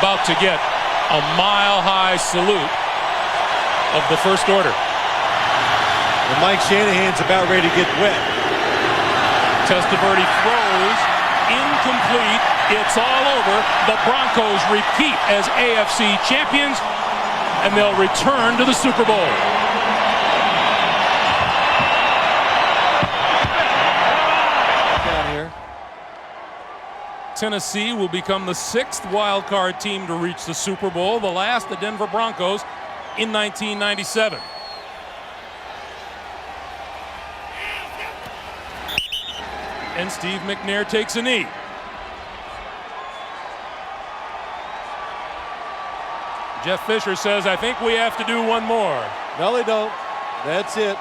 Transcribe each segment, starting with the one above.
about to get a mile-high salute of the first order. And Mike Shanahan's about ready to get wet. Testaverde throws, incomplete. It's all over. The Broncos repeat as AFC champions, and they'll return to the Super Bowl. Down here. Tennessee will become the 6th wild card team to reach the Super Bowl, the last, the Denver Broncos, in 1997. And Steve McNair takes a knee. Jeff Fisher says, I think we have to do one more. No, they don't. That's it.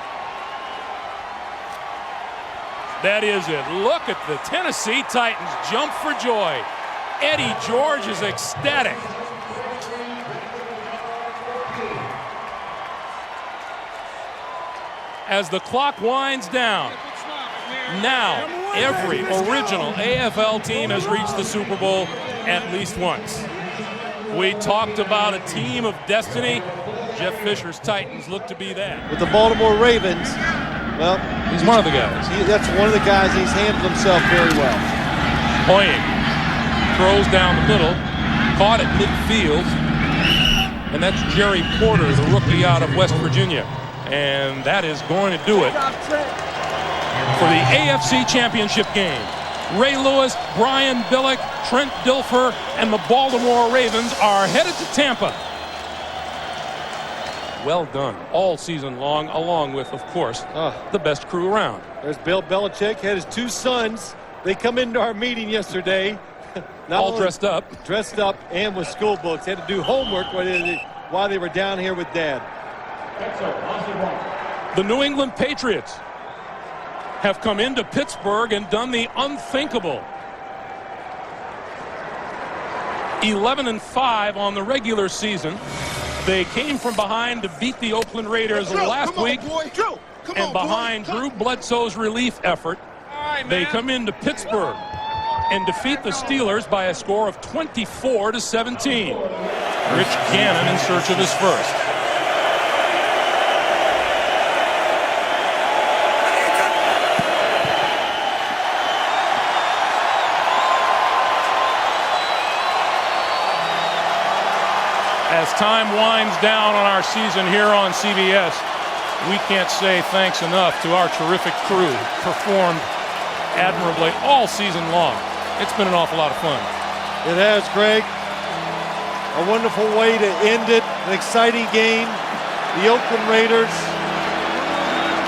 That is it. Look at the Tennessee Titans jump for joy. Eddie George is ecstatic. As the clock winds down, now every original AFL team has reached the Super Bowl at least once. We talked about a team of destiny. Jeff Fisher's Titans look to be that. With the Baltimore Ravens, well, he's one of the guys. That's one of the guys. He's handled himself very well. Hoying throws down the middle, caught at midfield, and that's Jerry Porter, the rookie out of West Virginia. And that is going to do it for the AFC Championship game. Ray Lewis, Brian Billick, Trent Dilfer, and the Baltimore Ravens are headed to Tampa. Well done all season long, along with, of course, the best crew around. There's Bill Belichick, had his 2 sons. They come into our meeting yesterday. All dressed up. Dressed up and with school books. Had to do homework while they were down here with Dad. The New England Patriots have come into Pittsburgh and done the unthinkable. 11-5 on the regular season. They came from behind to beat the Oakland Raiders last week, and behind Drew Bledsoe's relief effort, they come into Pittsburgh and defeat the Steelers by a score of 24-17. Rich Gannon in search of his first. As time winds down on our season here on CBS, we can't say thanks enough to our terrific crew. Performed admirably all season long. It's been an awful lot of fun. It has, Greg. A wonderful way to end it. An exciting game. The Oakland Raiders,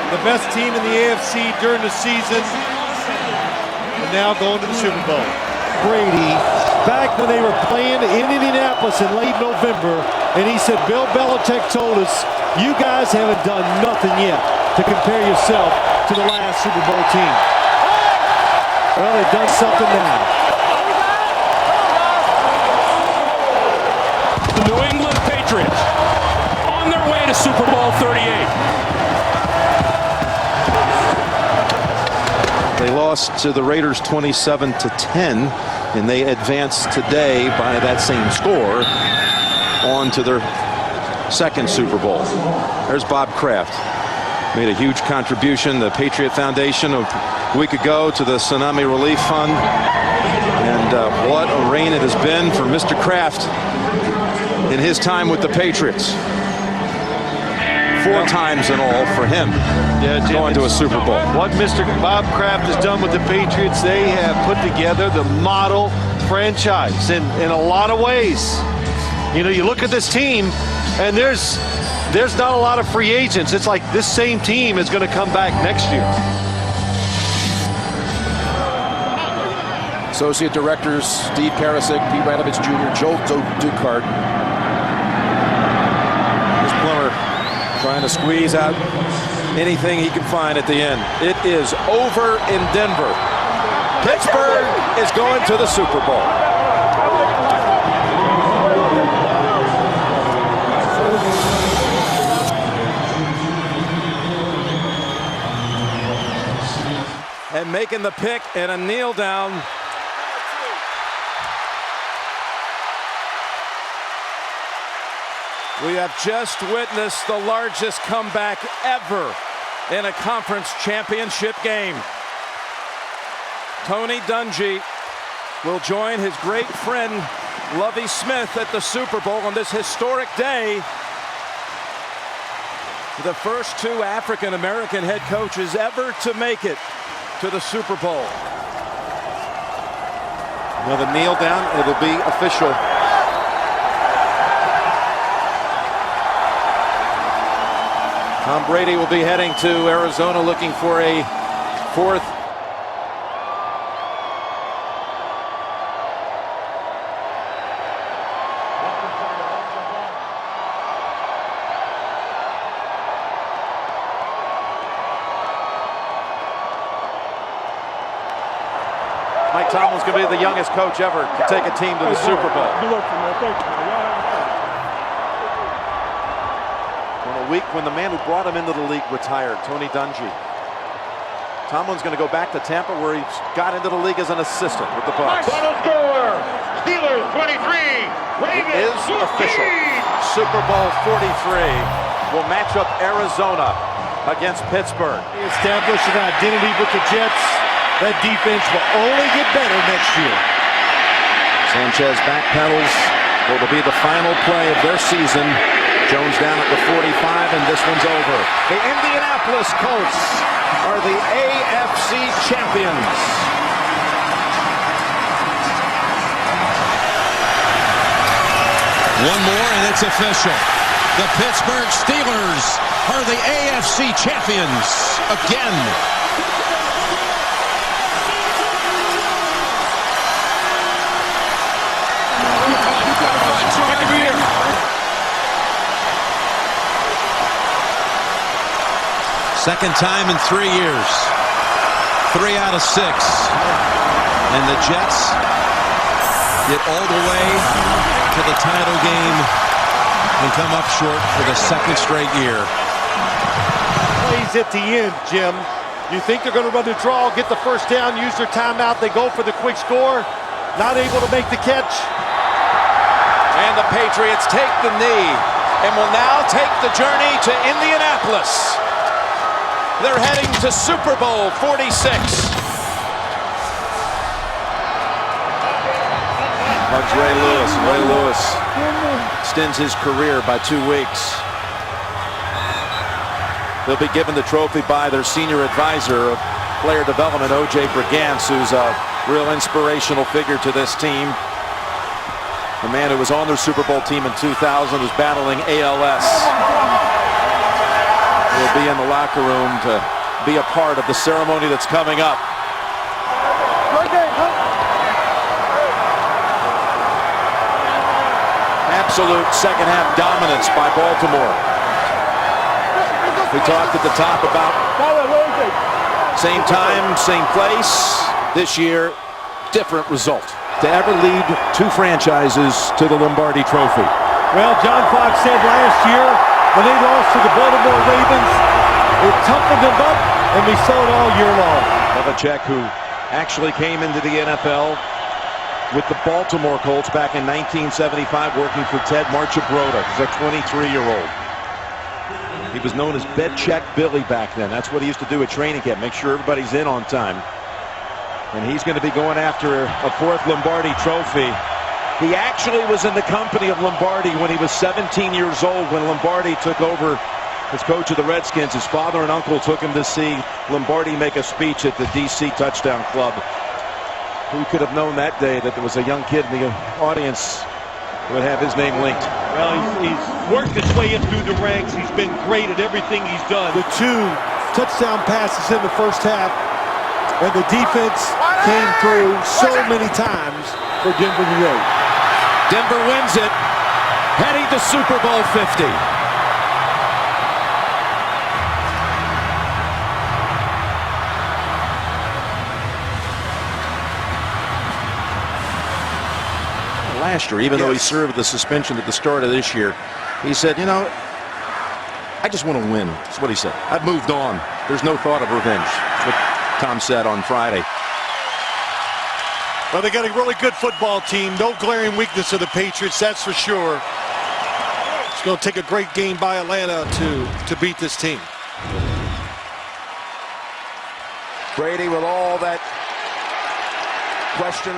the best team in the AFC during the season, and now going to the Super Bowl. Brady back when they were playing in Indianapolis in late November, and he said, Bill Belichick told us, you guys haven't done nothing yet to compare yourself to the last Super Bowl team. Well, they've done something now. The New England Patriots on their way to Super Bowl 38. They lost to the Raiders 27-10, and they advanced today by that same score on to their 2nd Super Bowl. There's Bob Kraft. Made a huge contribution, the Patriot Foundation, a week ago to the Tsunami Relief Fund. And what a reign it has been for Mr. Kraft in his time with the Patriots. 4 times in all for him, going to a Super Bowl. What Mr. Bob Kraft has done with the Patriots, they have put together the model franchise in a lot of ways. You know, you look at this team, and there's not a lot of free agents. It's like this same team is going to come back next year. Associate Directors Steve Karasik, Pete Radovich Jr., Joe Dukart. Here's Plummer trying to squeeze out anything he can find at the end. It is over in Denver. Pittsburgh is going to the Super Bowl. And making the pick and a kneel down. We have just witnessed the largest comeback ever in a conference championship game. Tony Dungy will join his great friend Lovie Smith at the Super Bowl on this historic day. The first two African-American head coaches ever to make it to the Super Bowl. Another kneel down, it'll be official. Tom Brady will be heading to Arizona looking for a fourth. Mike Tomlin's going to be the youngest coach ever to take a team to the Super Bowl. In a week when the man who brought him into the league retired, Tony Dungy. Tomlin's going to go back to Tampa, where he got into the league as an assistant with the Bucs. Final score, Steelers 23, Ravens It is official. Super Bowl 43 will match up Arizona against Pittsburgh. Establish an identity with the Jets. That defense will only get better next year. Sanchez backpedals. It'll be the final play of their season. Jones down at the 45, and this one's over. The Indianapolis Colts are the AFC champions. One more, and it's official. The Pittsburgh Steelers are the AFC champions again. Second time in 3 years. 3 out of 6. And the Jets get all the way to the title game and come up short for the second straight year. Plays at the end, Jim. You think they're going to run the draw, get the first down, use their timeout, they go for the quick score, not able to make the catch. And the Patriots take the knee and will now take the journey to Indianapolis. They're heading to Super Bowl 46. Hugs Ray Lewis. Ray Lewis extends his career by 2 weeks. They'll be given the trophy by their senior advisor of player development, O.J. Brigance, who's a real inspirational figure to this team. The man who was on their Super Bowl team in 2000 is battling ALS. Will be in the locker room to be a part of the ceremony that's coming up. Absolute second half dominance by Baltimore. We talked at the top about same time, same place. This year, different result. To ever lead 2 franchises to the Lombardi Trophy. Well, John Fox said last year, when they lost to the Baltimore Ravens, it toughened them up, and we saw it all year long. Belichick, who actually came into the NFL with the Baltimore Colts back in 1975, working for Ted Marchibroda. He's a 23-year-old. He was known as Bed Check Billy back then. That's what he used to do at training camp, make sure everybody's in on time. And he's going to be going after a 4th Lombardi trophy. He actually was in the company of Lombardi when he was 17 years old, when Lombardi took over as coach of the Redskins. His father and uncle took him to see Lombardi make a speech at the D.C. Touchdown Club. Who could have known that day that there was a young kid in the audience who would have his name linked? Well, he's worked his way in through the ranks. He's been great at everything he's done. The 2 touchdown passes in the first half, and the defense came through so many times for Denver today. Denver wins it, heading to Super Bowl 50. Last year, even though he served the suspension at the start of this year, he said, you know, I just want to win. That's what he said. I've moved on. There's no thought of revenge. That's what Tom said on Friday. Well, they got a really good football team. No glaring weakness of the Patriots, that's for sure. It's going to take a great game by Atlanta to beat this team. Brady with all that question.